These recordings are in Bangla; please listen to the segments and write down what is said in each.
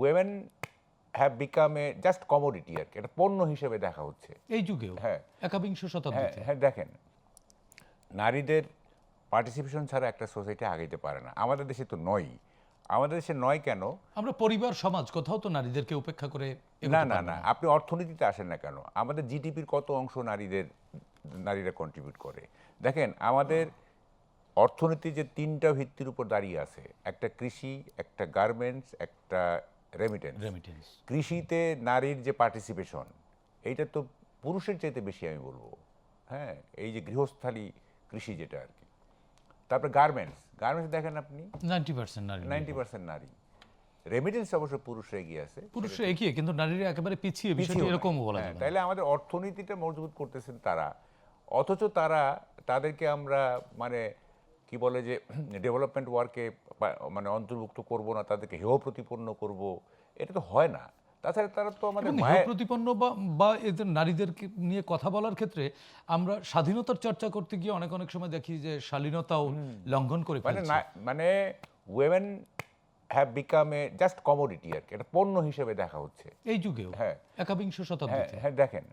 women have become a just commodity আর কি, এটা পণ্য হিসেবে দেখা হচ্ছে এই যুগেও। হ্যাঁ একাবিংশ হ্যাঁ শতাব্দীতে। হ্যাঁ দেখেন, নারীদের পার্টিসিপেশন ছাড়া একটা সোসাইটি আগাইতে পারে না। আমাদের দেশে তো নয়, আমাদের দেশে নয় কেন? আমরা পরিবার সমাজ কোথাও তো নারীদেরকে উপেক্ষা করে না এগোতে না পারবো না, না। আপনি অর্থনীতিতে আসেন না কেন? আমাদের জিডিপির কত অংশ নারীরা কন্ট্রিবিউট করে? দেখেন, আমাদের অর্থনীতি যে তিনটা ভিত্তির উপর দাঁড়িয়ে আছে, একটা কৃষি, একটা গার্মেন্টস, একটা রেমিটেন্স। রেমিটেন্স। কৃষিতে নারীর যে পার্টিসিপেশন, এইটা তো পুরুষের চাইতে বেশি আমি বলবো। হ্যাঁ, এই যে গৃহস্থালী কৃষি যেটা আর কি। তারপরে গার্মেন্টস দেখেন আপনি 90% নারী। 90% নারী। রেমিটেন্স অবশ্য পুরুষরা এগিয়ে আছে, পুরুষরা এগিয়ে, কিন্তু নারীরা একেবারে পিছিয়ে, বিষয়টি পিছিয়েও না। এরকমও বলা হ্যাঁ, যাবে না। তাইলে আমাদের অর্থনীতিটা মজবুত করতেছেন তারা, অথচ তাদেরকে আমরা মানে কি বলে যে ডেভেলপমেন্ট ওয়ার্কে মানে অন্তর্ভুক্ত করব না, তাদেরকে হেয় প্রতিপন্ন করব, এটা তো হয় না। তাছাড়া তারা তো আমাদের এবং হেয় মায়ের প্রতিপন্ন বা এদের নারীদেরকে নিয়ে কথা বলার ক্ষেত্রে আমরা স্বাধীনতার চর্চা করতে গিয়ে অনেক অনেক সময় দেখি যে শালীনতাও লঙ্ঘন করে মানে ফেলছে। মানে women have become a just commodity আর কি, এটা পণ্য হিসেবে দেখা হচ্ছে এই যুগেও। হ্যাঁ একাবিংশ হ্যাঁ শতাব্দীতে। হ্যাঁ দেখেন।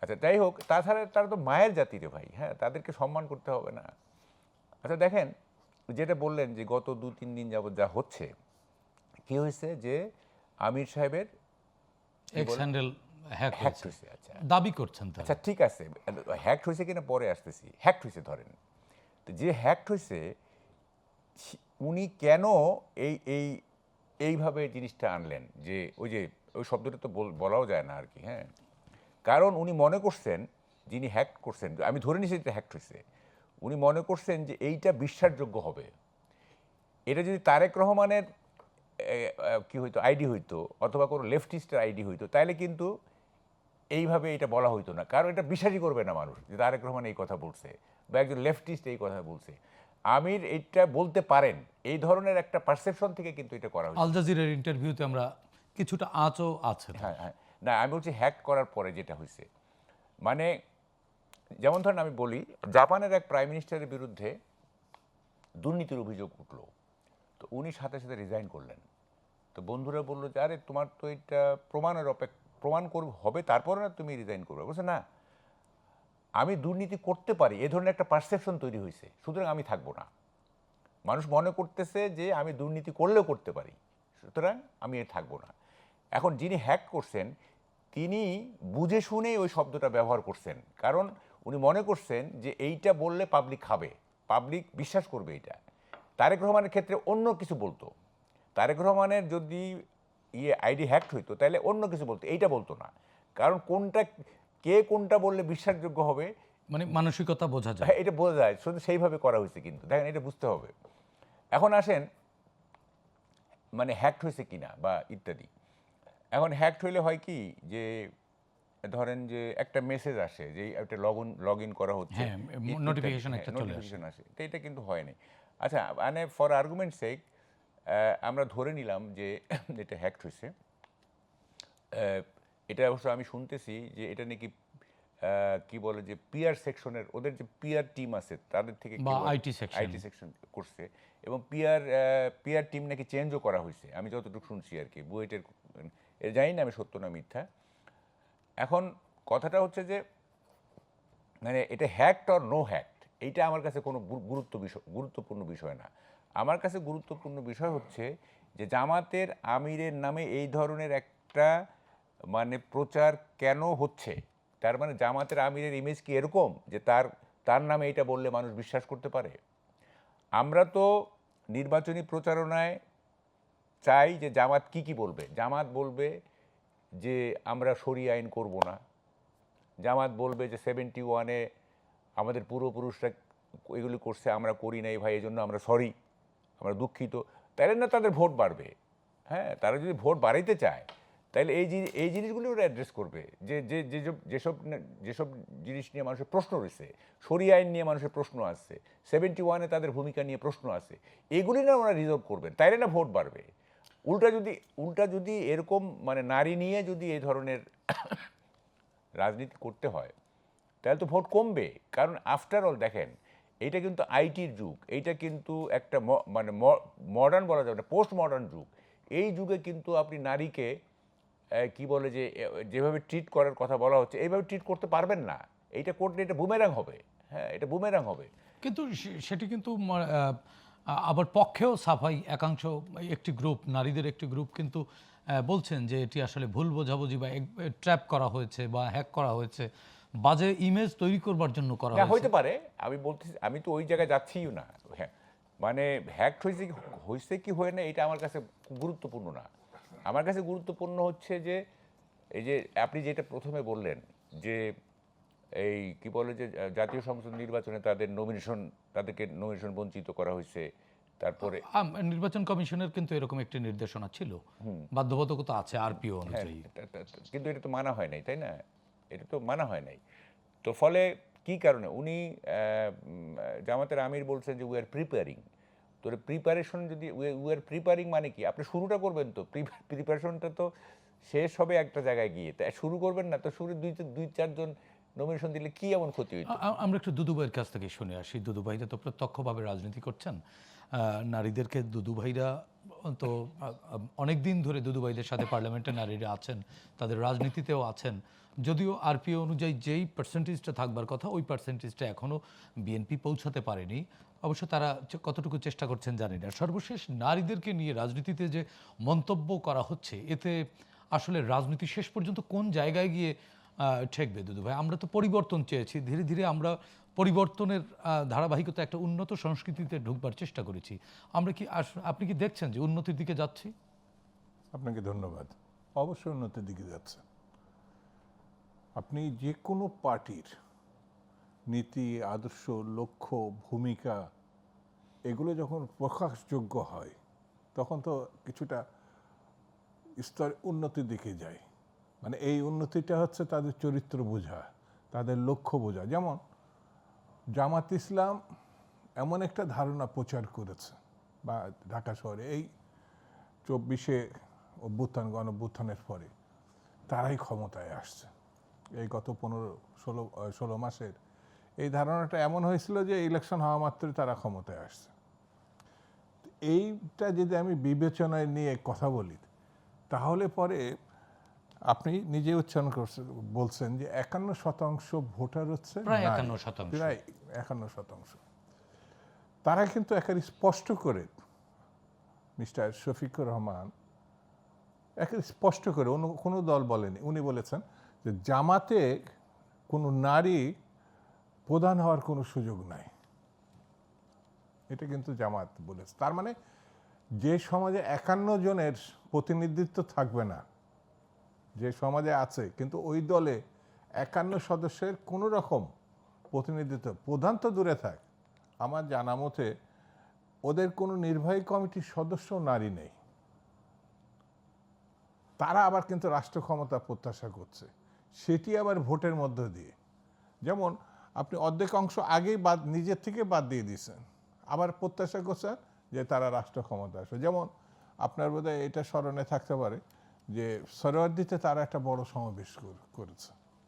আচ্ছা, যাই হোক, তাছাড়া তারা তো মায়ের জাতি রে ভাই, হ্যাঁ, তাদেরকে সম্মান করতে হবে না? আচ্ছা দেখেন, যেটা বললেন যে গত 2-3 দিন যাবত যা হচ্ছে, কি হয়েছে যে আমির সাহেবের এক্স হ্যান্ডেল হ্যাক হ্যাক হয়েছে হয়েছে। আচ্ছা দাবি করছেন তারা। আচ্ছা ঠিক আছে, হ্যাক হয়েছে কিনা পরে আসতেছি। হ্যাক হয়েছে ধরেন, তো যে হ্যাক হয়েছে উনি কেন এই এই এইভাবে জিনিসটা আনলেন, যে ওই শব্দটা তো বলাও যায় না আর কি। হ্যাঁ, কারণ উনি মনে করছেন, যিনি হ্যাক করছেন, আমি ধরে নিয়েছি যে হ্যাক হয়েছে, উনি মনে করছেন যে এইটা বিশ্বাসযোগ্য হবে। এটা যদি তারেক রহমানের কি হইতো, আইডি হইতো, অথবা কোনো লেফটিস্টের আইডি হইতো, তাহলে কিন্তু এইভাবে এটা বলা হইতো না, কারণ এটা বিশ্বাসই করবে না মানুষ যে তারেক রহমান এই কথা বলছে বা একজন লেফটিস্ট এই কথা বলছে। আমির এইটা বলতে পারেন, এই ধরনের একটা পারসেপশন থেকে কিন্তু এটা করা হয়েছে। আল জাজিরার ইন্টারভিউতে আমরা কিছুটা আঁচও আছে তার। হ্যাঁ হ্যাঁ, না আমি বলছি হ্যাক করার পরে যেটা হয়েছে, মানে যেমন ধরেন আমি বলি, জাপানের এক প্রাইম মিনিস্টারের বিরুদ্ধে দুর্নীতির অভিযোগ উঠলো, তো উনি সাথে সাথে রিজাইন করলেন। তো বন্ধুরা বললো যে আরে তোমার তো এটা প্রমাণ করবে হবে, তারপরে না তুমি রিজাইন করবে। বলছে না, আমি দুর্নীতি করতে পারি, এ ধরনের একটা পারসেপশন তৈরি হয়েছে, সুতরাং আমি থাকবো না। মানুষ মনে করতেছে যে আমি দুর্নীতি করলেও করতে পারি, সুতরাং আমি থাকবো না। এখন যিনি হ্যাক করছেন, তিনি বুঝে শুনেই ওই শব্দটা ব্যবহার করছেন, কারণ উনি মনে করছেন যে এইটা বললে পাবলিক খাবে, পাবলিক বিশ্বাস করবে এইটা। তারেক রহমানের ক্ষেত্রে অন্য কিছু বলতো, তারেক রহমানের যদি আইডি হ্যাকড হইতো তাহলে অন্য কিছু বলতো, এইটা বলতো না। কারণ কে কোনটা বললে বিশ্বাসযোগ্য হবে, মানে মানসিকতা বোঝা যায়। হ্যাঁ, এটা বোঝা যায়, শুধু সেইভাবে করা হয়েছে। কিন্তু দেখেন, এটা বুঝতে হবে। এখন আসেন মানে হ্যাকড হয়েছে কিনা বা ইত্যাদি। এখন হ্যাকড হইলে হয় কি, যে ধরেন যে একটা মেসেজ আসে যে একটা লগ ইন করা হচ্ছে, হ্যাঁ, নোটিফিকেশন একটা চলে আসে। নোটিফিকেশন আসে, তো এটা কিন্তু হয়নি। আচ্ছা, মানে ফর আর্গুমেন্ট সেক আমরা ধরে নিলাম যে এটা হ্যাকড হয়েছে। এটা অবশ্য আমি শুনতেছি যে এটা নাকি কি বলে যে পিআর সেকশনের, ওদের যে পিআর টিম আছে তাদের থেকে বা আইটি সেকশন করছে, এবং পিআর টিম নাকি চেঞ্জও করা হয়েছে, আমি যতটুকু শুনছি আর কি। বুয়েটের জানি না আমি সত্য না মিথ্যা। এখন কথাটা হচ্ছে যে মানে এটা হ্যাকড অর নো হ্যাকড, এইটা আমার কাছে কোনো গুরুত্বপূর্ণ বিষয় না। আমার কাছে গুরুত্বপূর্ণ বিষয় হচ্ছে যে জামাতের আমিরের নামে এই ধরনের একটা মানে প্রচার কেন হচ্ছে। তার মানে জামাতের আমিরের ইমেজ কি এরকম যে তার নামে এটা বললে মানুষ বিশ্বাস করতে পারে? আমরা তো নির্বাচনী প্রচারণায় চাই যে জামাত কি বলবে। জামাত বলবে যে আমরা শরিয়া আইন করব না, জামাত বলবে যে 71-এ আমাদের পূর্বপুরুষরা এগুলি করছে, আমরা করি নাই ভাই, এই জন্য আমরা সরি, আমরা দুঃখিত। তাইলে না তাদের ভোট বাড়বে। হ্যাঁ, তারা যদি ভোট বাড়াইতে চায় তাহলে এই জিনিসগুলি ওরা অ্যাড্রেস করবে। যেসব জিনিস নিয়ে মানুষের প্রশ্ন রয়েছে, শরিয়া আইন নিয়ে মানুষের প্রশ্ন আসছে, 71-এ তাদের ভূমিকা নিয়ে প্রশ্ন আছে, এগুলি না ওরা রিজলভ করবেন, তাইলে না ভোট বাড়বে। উল্টা যদি এরকম মানে নারী নিয়ে যদি এই ধরনের রাজনীতি করতে হয় তাহলে তো ভোট কমবে। কারণ আফটার অল দেখেন, এইটা কিন্তু আইটির যুগ, এইটা কিন্তু একটা মানে মডার্ন বলা যাবে না, পোস্ট মডার্ন যুগ। এই যুগে কিন্তু আপনি নারীকে কি বলে যে যেভাবে ট্রিট করার কথা বলা হচ্ছে এইভাবে ট্রিট করতে পারবেন না। এইটা করলে এটা বুমেরাং হবে। হ্যাঁ, এটা বুমেরাং হবে। কিন্তু সেটি কিন্তু আবার পক্ষেও সাফাই একাংশ, একটি গ্রুপ, নারীদের একটি গ্রুপ কিন্তু বলছেন যে এটি আসলে ভুল বোঝাবুঝি বা ট্র্যাপ করা হয়েছে বা হ্যাক করা হয়েছে, বাজে ইমেজ তৈরি করবার জন্য করা হ্যাঁ, হয়েছে। হইতে পারে। আমি বলতেছি, আমি তো ওই জায়গায় যাচ্ছিও না। হ্যাঁ, মানে হ্যাকড হয়েছে কি হয় না এটা আমার কাছে গুরুত্বপূর্ণ না। আমার কাছে গুরুত্বপূর্ণ হচ্ছে যে এই যে আপনি যেটা প্রথমে বললেন যে এই কি বলে যে জাতীয় সংসদ নির্বাচনে তাদেরকে নমিনেশন বঞ্চিত করা হয়েছে। তারপরে নির্বাচন কমিশনের কিন্তু এরকম একটি নির্দেশনা ছিল, বাধ্যবাধকতা আছে আরপিও হ্যাঁ, অনুযায়ী। কিন্তু এটা তো মানা হয় নাই, তাই না? এটা তো মানা হয় নাই। তো ফলে কি কারণে উনি জামাতের আমির বলছেন যে উই আর প্রিপেয়ারিং। তো প্রিপারেশন যদি উই আর প্রিপেয়ারিং মানে কি? আপনি শুরুটা করবেন তো, প্রিপারেশনটা তো শেষ হবে একটা জায়গায় গিয়ে। তাই শুরু করবেন না তো, শুরু দুই চারজন নমিনেশন দিলে কি এমন ক্ষতি হইতো? আমরা একটু দুদুভাইয়ের কাছ থেকে শুনে আসি। দুদুভাইরা তো প্রত্যক্ষভাবে রাজনীতি করছেন। নারীদেরকে দুদুভাইরা তো অনেক দিন ধরে দুদুভাইদের সাথে পার্লামেন্টে নারীরা আছেন, তাদের রাজনীতিতেও আছেন। যদিও আরপিও অনুযায়ী যেই পার্সেন্টেজটা থাকবার কথা ওই পার্সেন্টেজটা এখনও বিএনপি পৌঁছাতে পারেনি। অবশ্য তারা কতটুকু চেষ্টা করছেন জানি না। সর্বশেষ নারীদেরকে নিয়ে রাজনীতিতে যে মন্তব্য করা হচ্ছে, এতে আসলে রাজনীতি শেষ পর্যন্ত কোন জায়গায় গিয়ে ঠেকবে দুদু ভাই? আমরা তো পরিবর্তন চেয়েছি, ধীরে ধীরে আমরা পরিবর্তনের ধারাবাহিকতা একটা উন্নত সংস্কৃতিতে ঢুকবার চেষ্টা করেছি। আমরা কি আপনি কি দেখছেন যে উন্নতির দিকে যাচ্ছি? আপনাকে ধন্যবাদ। অবশ্যই উন্নতির দিকে যাচ্ছে। আপনি যে কোনো পার্টির নীতি, আদর্শ, লক্ষ্য, ভূমিকা এগুলো যখন প্রকাশযোগ্য হয় তখন তো কিছুটা স্তর উন্নতির দিকে যায়। মানে এই উন্নতিটা হচ্ছে তাদের চরিত্র বোঝা, তাদের লক্ষ্য বোঝা। যেমন জামাত ইসলাম এমন একটা ধারণা প্রচার করেছে বা ঢাকা শহরে এই 24শে গণ অভ্যুত্থানের পরে তারাই ক্ষমতায় আসছে। এই গত 15-16 মাসের এই ধারণাটা এমন হয়েছিল যে ইলেকশন হওয়া মাত্রই তারা ক্ষমতায় আসছে। এইটা যদি আমি বিবেচনায় নিয়ে কথা বলি তাহলে পরে আপনি নিজে উচ্চারণ বলছেন যে 51% ভোটার হচ্ছে প্রায় 51%। প্রায় 51%। তারা কিন্তু একেবারে স্পষ্ট করে মিস্টার শফিকুর রহমান একেবারে স্পষ্ট করে অন্য কোনো দল বলেনি, উনি বলেছেন যে জামাতে কোনো নারী প্রধান হওয়ার কোনো সুযোগ নাই। এটা কিন্তু জামাত বলেছে। তার মানে যে সমাজে 51 জনের প্রতিনিধিত্ব থাকবে না, যে সমাজে আছে কিন্তু ওই দলে 51 সদস্যের কোনো রকম প্রতিনিধিত্ব, প্রধান তো দূরে থাক, আমার জানা মতে ওদের কোনো নির্বাহী কমিটির সদস্য নারী নেই। তারা আবার কিন্তু রাষ্ট্র ক্ষমতা প্রত্যাশা করছে, সেটি আবার ভোটের মধ্য দিয়ে। যেমন আপনি অর্ধেক অংশ আগেই নিজের থেকে বাদ দিয়ে দিয়েছেন, আবার প্রত্যাশা করছেন যে তারা রাষ্ট্র ক্ষমতা আসবে। যেমন আপনার বোধহয় এটা স্মরণে থাকতে পারে যে সরোয়ার্দিতে তারা একটা বড় সমাবেশ করেছে।